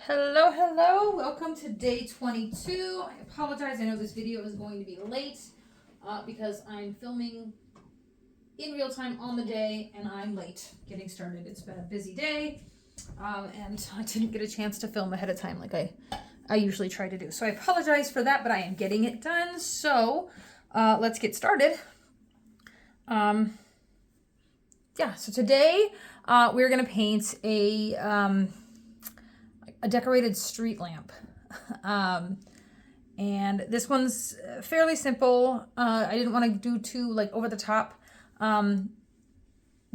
Hello, hello. Welcome to day 22. I apologize. I know this video is going to be late because I'm filming in real time on the day and I'm late getting started. It's been a busy day and I didn't get a chance to film ahead of time like I usually try to do. So I apologize for that, but I am getting it done. So let's get started. So today we're going to paint a decorated street lamp. And this one's fairly simple. I didn't want to do too over the top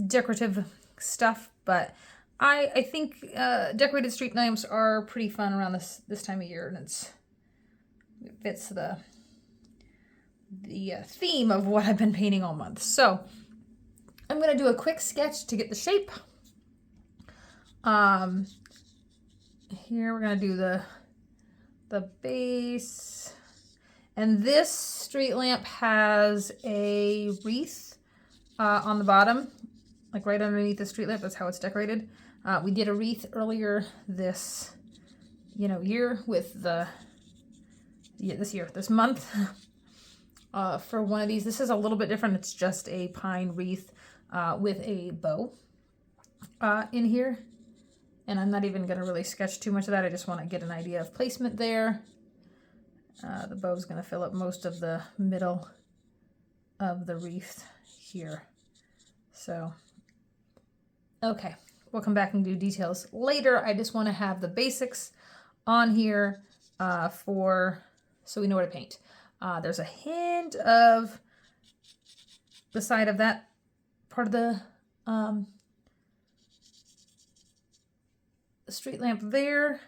decorative stuff, but I think decorated street lamps are pretty fun around this time of year, and it fits the theme of what I've been painting all month. So I'm going to do a quick sketch to get the shape. Here we're going to do the base, and this street lamp has a wreath on the bottom, like right underneath the street lamp. That's how it's decorated. We did a wreath earlier this year with this month for one of these. This is a little bit different. It's just a pine wreath with a bow in here. And I'm not even going to really sketch too much of that. I just want to get an idea of placement there. The bow's going to fill up most of the middle of the wreath here. So, okay. We'll come back and do details later. I just want to have the basics on here so we know where to paint. There's a hint of the side of that part of the street lamp there.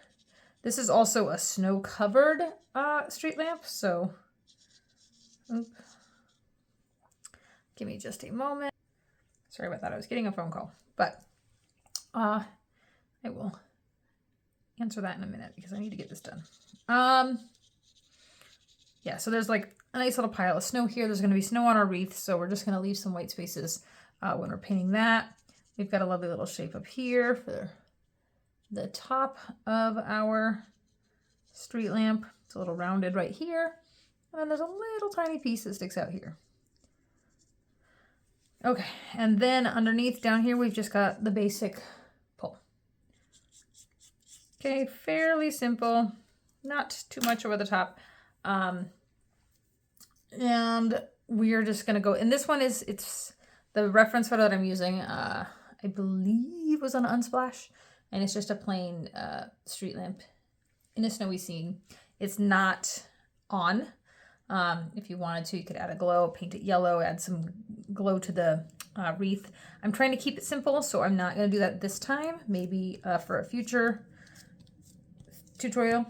This is also a snow-covered street lamp, so give me just a moment. Sorry about that. I was getting a phone call, but I will answer that in a minute because I need to get this done. Yeah, so there's like a nice little pile of snow here. There's going to be snow on our wreath, so we're just going to leave some white spaces when we're painting that. We've got a lovely little shape up here for the top of our street lamp. It's a little rounded right here. And then there's a little tiny piece that sticks out here. Okay, and then underneath down here, we've just got the basic pull. Okay, fairly simple, not too much over the top. And we're just gonna go, and this one it's the reference photo that I'm using, I believe was on Unsplash. And it's just a plain street lamp in a snowy scene. It's not on. If you wanted to, you could add a glow, paint it yellow, add some glow to the wreath. I'm trying to keep it simple, so I'm not going to do that this time. Maybe for a future tutorial,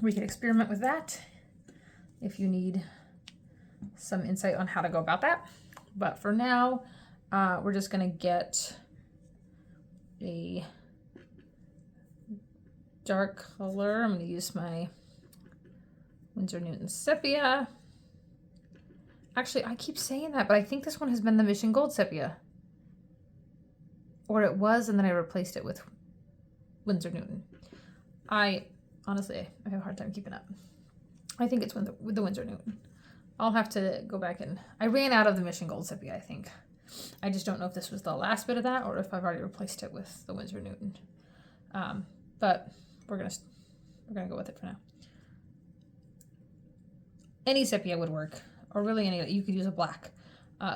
we can experiment with that if you need some insight on how to go about that. But for now, we're just going to get a dark color. I'm going to use my Winsor Sepia. Actually, I keep saying that, but I think this one has been the Mission Gold Sepia. Or it was, and then I replaced it with Winsor Newton. I honestly have a hard time keeping up. I think it's with the Winsor Newton. I'll have to go back and... I ran out of the Mission Gold Sepia, I think. I just don't know if this was the last bit of that or if I've already replaced it with the Winsor Newton. But we're gonna go with it for now. Any sepia would work, or really any. You could use a black,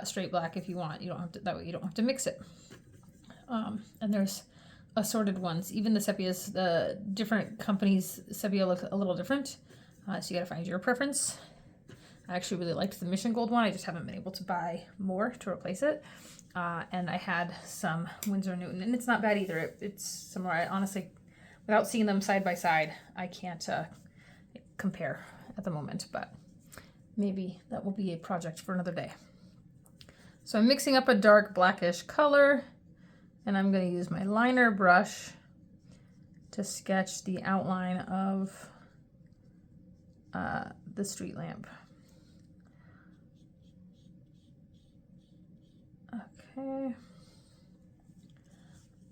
straight black if you want. You don't have to. That way you don't have to mix it. And there's assorted ones. Even the sepias, the different companies' sepia look a little different. So you gotta find your preference. I actually really liked the Mission Gold one. I just haven't been able to buy more to replace it. And I had some Winsor Newton, and it's not bad either. It's similar. I honestly, without seeing them side by side, I can't compare at the moment, but maybe that will be a project for another day. So I'm mixing up a dark blackish color, and I'm going to use my liner brush to sketch the outline of the street lamp. Okay.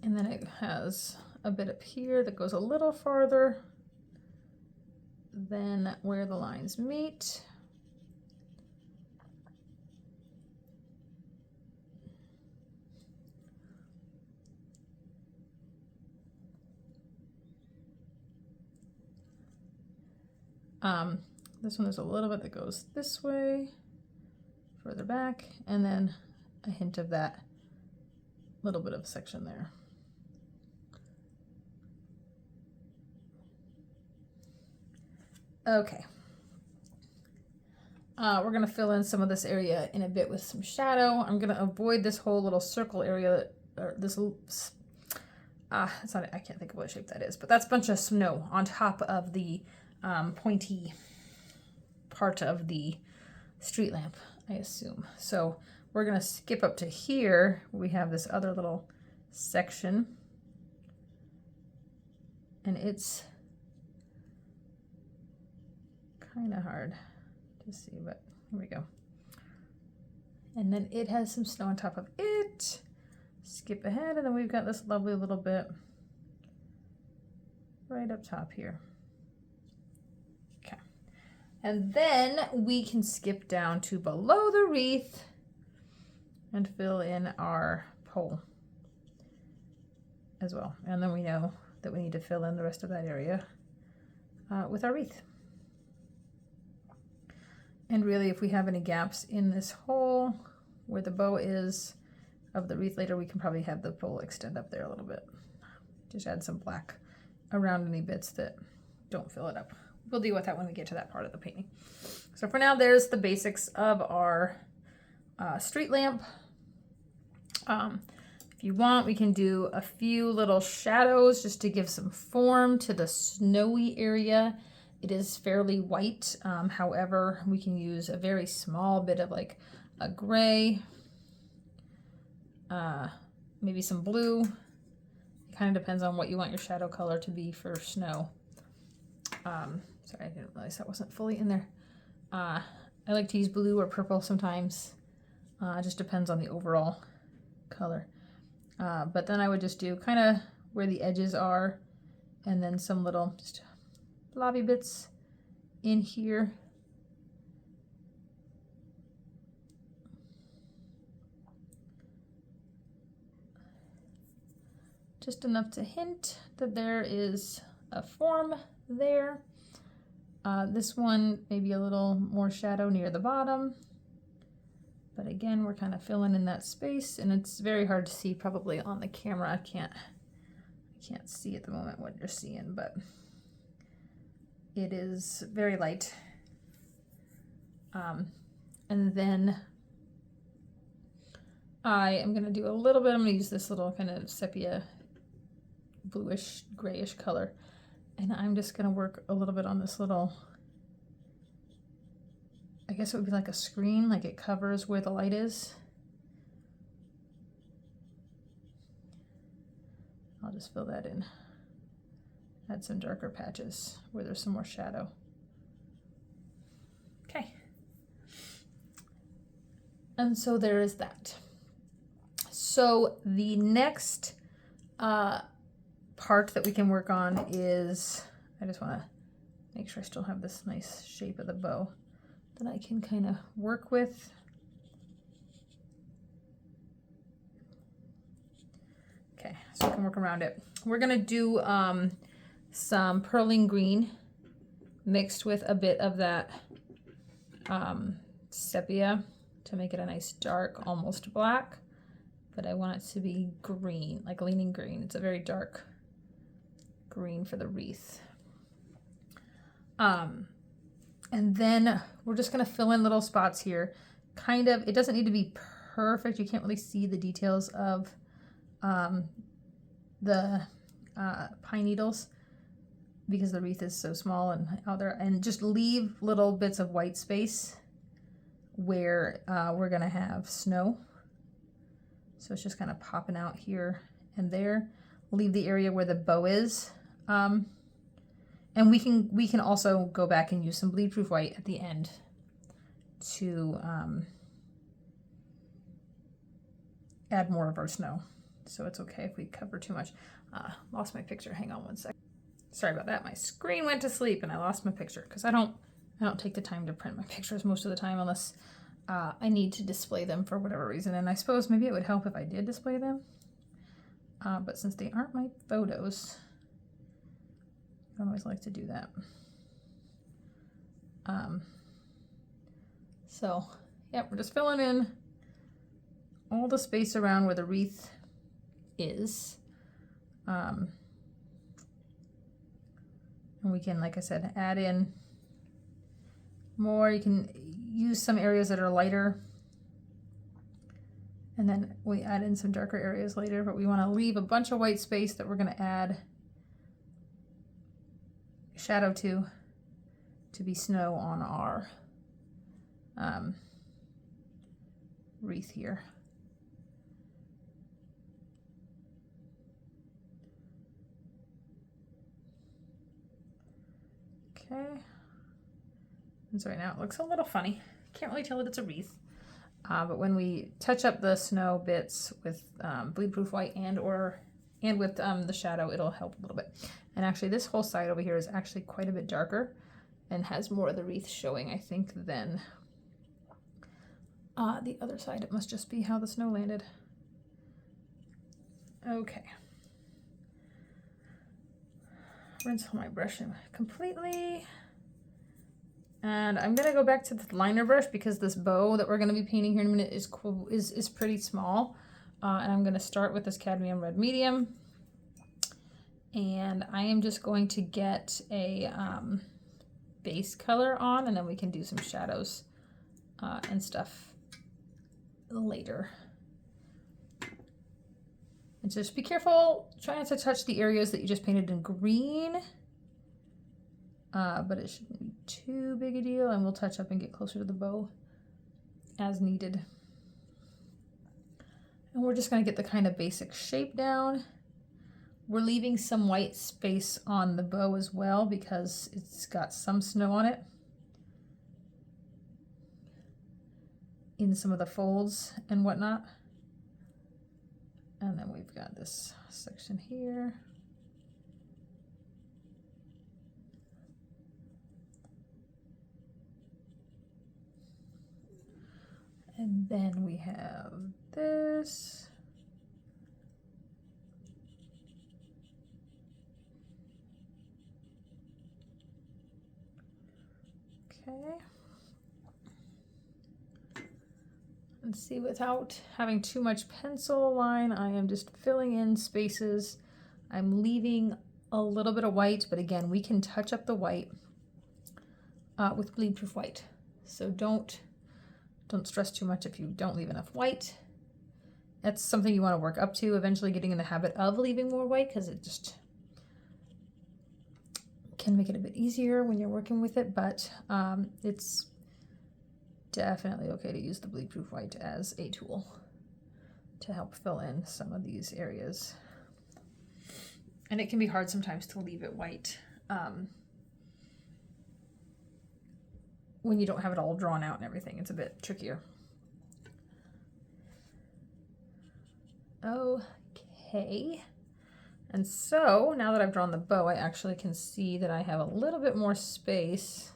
And then it has a bit up here that goes a little farther than where the lines meet. This one, there's a little bit that goes this way, further back, and then a hint of that little bit of section there. Okay. We're gonna fill in some of this area in a bit with some shadow. I'm gonna avoid this whole little circle area, or this it's not, I can't think of what shape that is, but that's a bunch of snow on top of the pointy part of the street lamp, I assume. So we're gonna skip up to here. We have this other little section, and it's kind of hard to see, but here we go. And then it has some snow on top of it. Skip ahead, and then we've got this lovely little bit right up top here. Okay. And then we can skip down to below the wreath and fill in our pole as well. And then we know that we need to fill in the rest of that area with our wreath. And really, if we have any gaps in this hole where the bow is of the wreath later, we can probably have the pole extend up there a little bit. Just add some black around any bits that don't fill it up. We'll deal with that when we get to that part of the painting. So for now, there's the basics of our street lamp. If you want, we can do a few little shadows just to give some form to the snowy area. It is fairly white. However, we can use a very small bit of like a gray, maybe some blue. It kind of depends on what you want your shadow color to be for snow. Sorry, I didn't realize that wasn't fully in there. I like to use blue or purple sometimes. It just depends on the overall color. But then I would just do kind of where the edges are, and then some little just blobby bits in here. Just enough to hint that there is a form there. This one, maybe a little more shadow near the bottom. But again, we're kind of filling in that space, and it's very hard to see probably on the camera. I can't see at the moment what you're seeing, but it is very light. And then I am going to do a little bit, I'm going to use this little kind of sepia bluish grayish color, and I'm just going to work a little bit on this little, I guess it would be like a screen, like it covers where the light is. I'll just fill that in. Add some darker patches where there's some more shadow. Okay. And so there is that. So the next part that we can work on is, I just want to make sure I still have this nice shape of the bow that I can kind of work with. Okay, so I can work around it. We're gonna do some Perylene green mixed with a bit of that sepia to make it a nice dark, almost black, but I want it to be green, like leaning green. It's a very dark green for the wreath. And then we're just gonna fill in little spots here. Kind of, it doesn't need to be perfect. You can't really see the details of the pine needles because the wreath is so small and out there, and just leave little bits of white space where we're gonna have snow. So it's just kind of popping out here and there. Leave the area where the bow is. And we can also go back and use some bleed proof white at the end to add more of our snow. So it's okay if we cover too much. Lost my picture. Hang on one sec. Sorry about that. My screen went to sleep and I lost my picture because I don't take the time to print my pictures most of the time unless I need to display them for whatever reason. And I suppose maybe it would help if I did display them. But since they aren't my photos, I don't always like to do that. So, yeah, we're just filling in all the space around where the wreath is. And we can, like I said, add in more. You can use some areas that are lighter. And then we add in some darker areas later, but we want to leave a bunch of white space that we're going to add shadow to be snow on our wreath here. Okay. And so right now it looks a little funny. Can't really tell that it's a wreath. But when we touch up the snow bits with bleed-proof white and with the shadow, it'll help a little bit. And actually this whole side over here is actually quite a bit darker and has more of the wreath showing, I think, than the other side. It must just be how the snow landed. Okay. Rinse my brush completely. And I'm gonna go back to the liner brush because this bow that we're gonna be painting here in a minute is pretty small. And I'm gonna start with this cadmium red medium. And I am just going to get a base color on, and then we can do some shadows and stuff later. And just be careful, try not to touch the areas that you just painted in green. But it shouldn't be too big a deal, and we'll touch up and get closer to the bow as needed. And we're just going to get the kind of basic shape down. We're leaving some white space on the bow as well because it's got some snow on it in some of the folds and whatnot. And then we've got this section here. And then we have this. Okay. And see, without having too much pencil line, I am just filling in spaces. I'm leaving a little bit of white, but again, we can touch up the white with bleed-proof white. So don't stress too much if you don't leave enough white. That's something you want to work up to, eventually getting in the habit of leaving more white, because it just can make it a bit easier when you're working with it, but it's definitely okay to use the bleed-proof white as a tool to help fill in some of these areas. And it can be hard sometimes to leave it white when you don't have it all drawn out and everything. It's a bit trickier. Okay. And so now that I've drawn the bow, I actually can see that I have a little bit more space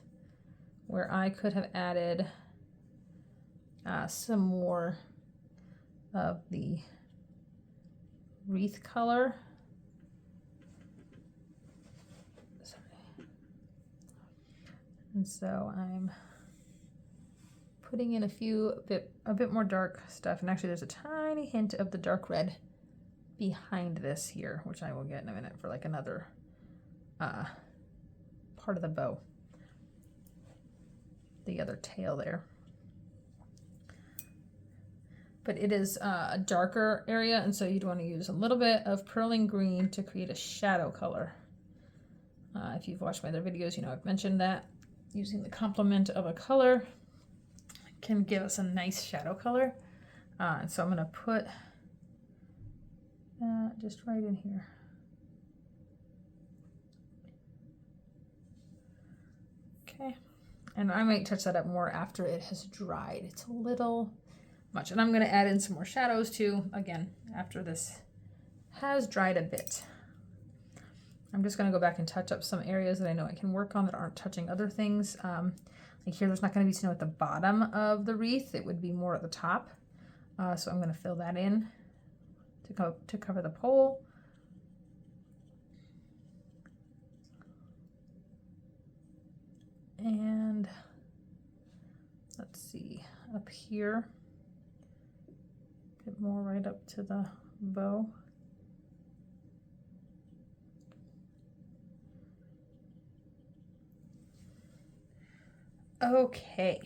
where I could have added some more of the wreath color. And so I'm putting in a bit more dark stuff. And actually there's a tiny hint of the dark red behind this here, which I will get in a minute for like another part of the bow. The other tail there. But it is a darker area, and so you'd want to use a little bit of Perylene green to create a shadow color. If you've watched my other videos, you know I've mentioned that. Using the complement of a color can give us a nice shadow color. And so I'm going to put that just right in here. Okay. And I might touch that up more after it has dried. It's a little much. And I'm going to add in some more shadows too, again, after this has dried a bit. I'm just going to go back and touch up some areas that I know I can work on that aren't touching other things. Like here, there's not going to be snow at the bottom of the wreath. It would be more at the top. So I'm going to fill that in to cover the pole. And let's see, up here, get more right up to the bow. Okay.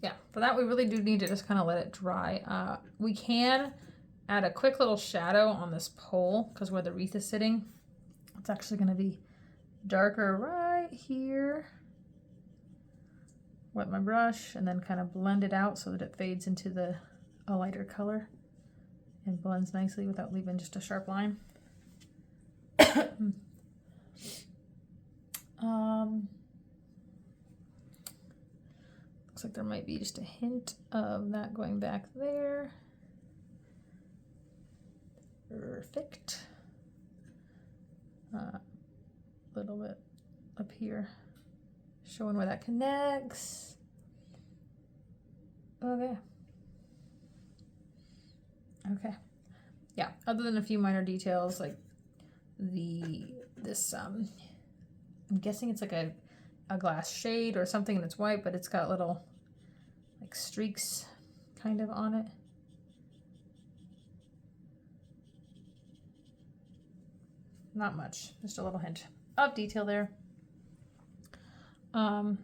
Yeah, for that we really do need to just kind of let it dry. We can add a quick little shadow on this pole because where the wreath is sitting, it's actually going to be darker right here. Wet my brush and then kind of blend it out so that it fades into a lighter color and blends nicely without leaving just a sharp line. Looks like there might be just a hint of that going back there. Perfect. Little bit up here, showing where that connects. Okay. Okay. Yeah, other than a few minor details like this I'm guessing it's like a glass shade or something and it's white, but it's got little like streaks kind of on it. Not much, just a little hint of detail there. And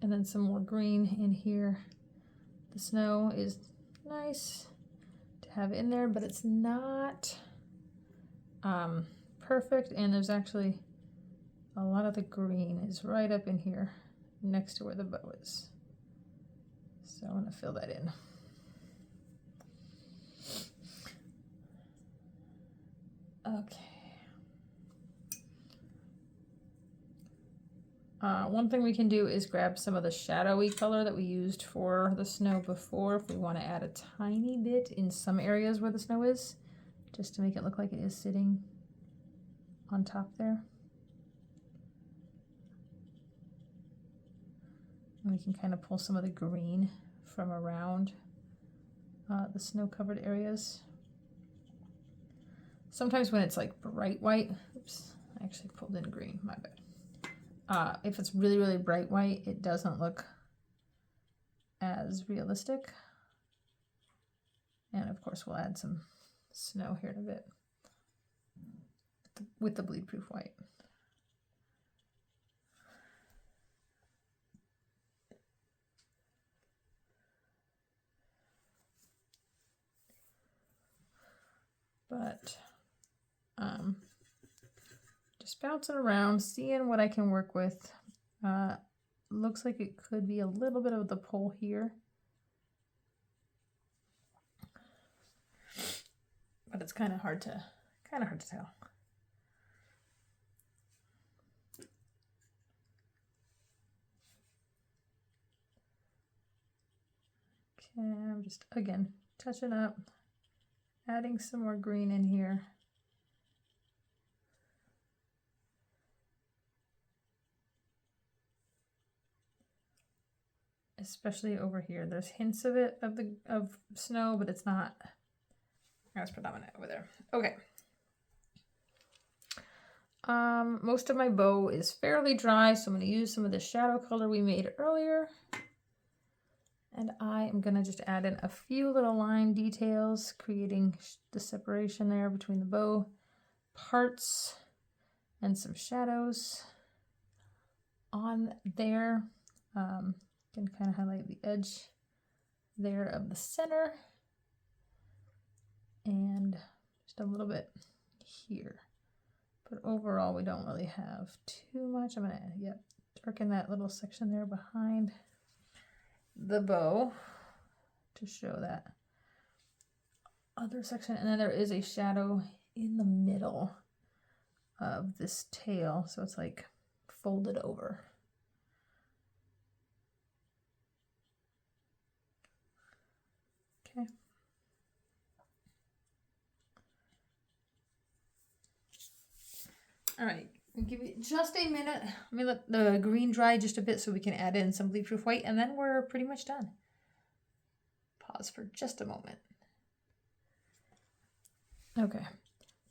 then some more green in here. The snow is nice to have in there, but it's not perfect. And there's actually a lot of the green is right up in here next to where the bow is. So I'm going to fill that in. Okay. One thing we can do is grab some of the shadowy color that we used for the snow before if we want to add a tiny bit in some areas where the snow is, just to make it look like it is sitting on top there. And we can kind of pull some of the green from around the snow-covered areas. Sometimes when it's like bright white, oops, I actually pulled in green, my bad. If it's really, really bright white, it doesn't look as realistic. And of course, we'll add some snow here in a bit with the bleed-proof white. But just bouncing around, seeing what I can work with. Looks like it could be a little bit of the pole here, but it's kind of hard to tell. Okay, I'm just again touching up, adding some more green in here. Especially over here. There's hints of it, of snow, but it's not as predominant over there. Okay. Most of my bow is fairly dry, so I'm going to use some of the shadow color we made earlier. And I am going to just add in a few little line details, creating the separation there between the bow parts and some shadows on there. Can kind of highlight the edge there of the center and just a little bit here. But overall, we don't really have too much. I'm going to, darken that little section there behind the bow to show that other section. And then there is a shadow in the middle of this tail, so it's like folded over. Okay. All right, I'll give you just a minute. Let me let the green dry just a bit so we can add in some bleed proof white, and then we're pretty much done. Pause for just a moment. Okay.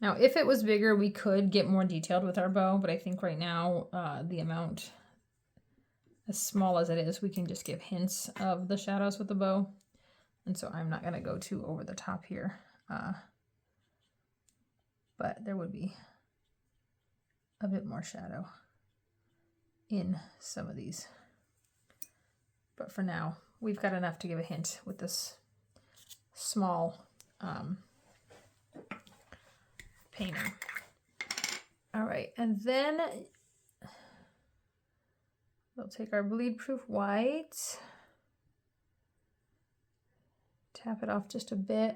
Now, if it was bigger, we could get more detailed with our bow, but I think right now, the amount, as small as it is, we can just give hints of the shadows with the bow. And so I'm not going to go too over the top here. But there would be a bit more shadow in some of these. But for now, we've got enough to give a hint with this small painting. All right, and then we'll take our bleed proof white, tap it off just a bit,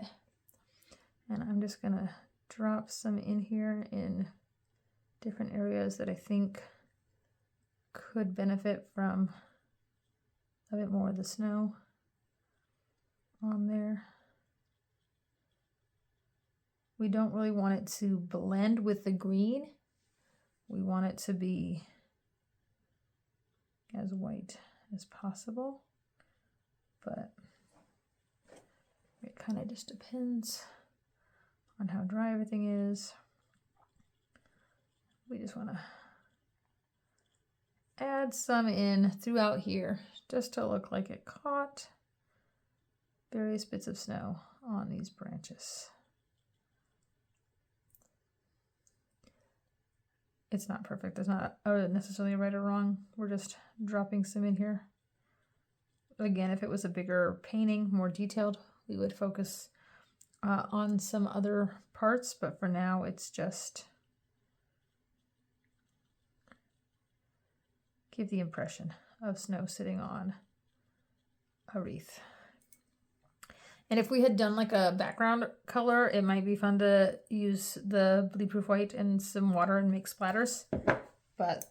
and I'm just gonna drop some in here in different areas that I think could benefit from a bit more of the snow on there. We don't really want it to blend with the green. We want it to be as white as possible, but it kind of just depends on how dry everything is. We just want to add some in throughout here just to look like it caught various bits of snow on these branches. It's not perfect. There's not necessarily right or wrong. We're just dropping some in here. Again, if it was a bigger painting, more detailed, we would focus on some other parts, but for now it's just give the impression of snow sitting on a wreath. And if we had done like a background color, it might be fun to use the bleed proof white and some water and make splatters. But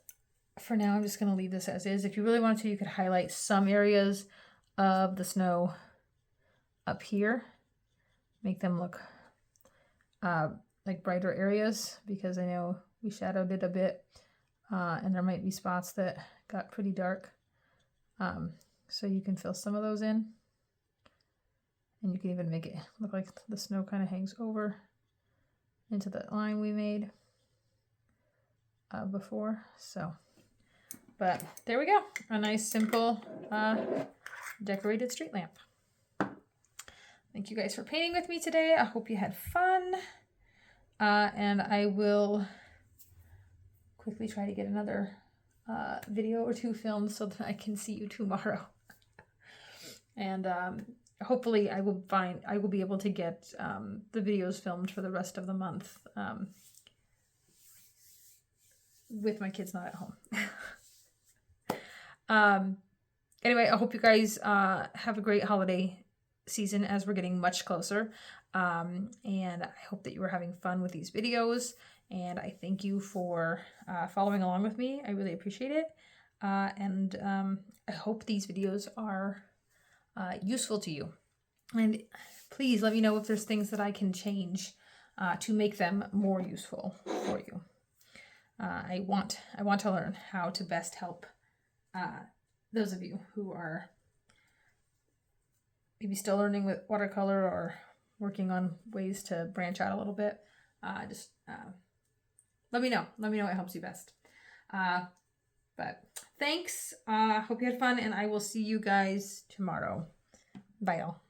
for now, I'm just going to leave this as is. If you really wanted to, you could highlight some areas of the snow up here. Make them look like brighter areas, because I know we shadowed it a bit. And there might be spots that got pretty dark. So you can fill some of those in. And you can even make it look like the snow kind of hangs over into that line we made before. So, but there we go. A nice, simple, decorated street lamp. Thank you guys for painting with me today. I hope you had fun. And I will quickly try to get another video or two filmed so that I can see you tomorrow. And hopefully I will be able to get the videos filmed for the rest of the month with my kids not at home. Anyway, I hope you guys have a great holiday season as we're getting much closer. And I hope that you are having fun with these videos. And I thank you for following along with me. I really appreciate it. And I hope these videos are useful to you. And please let me know if there's things that I can change to make them more useful for you. I want to learn how to best help those of you who are maybe still learning with watercolor or working on ways to branch out a little bit. Just let me know. Let me know what helps you best. But thanks. Hope you had fun, and I will see you guys tomorrow. Bye, all.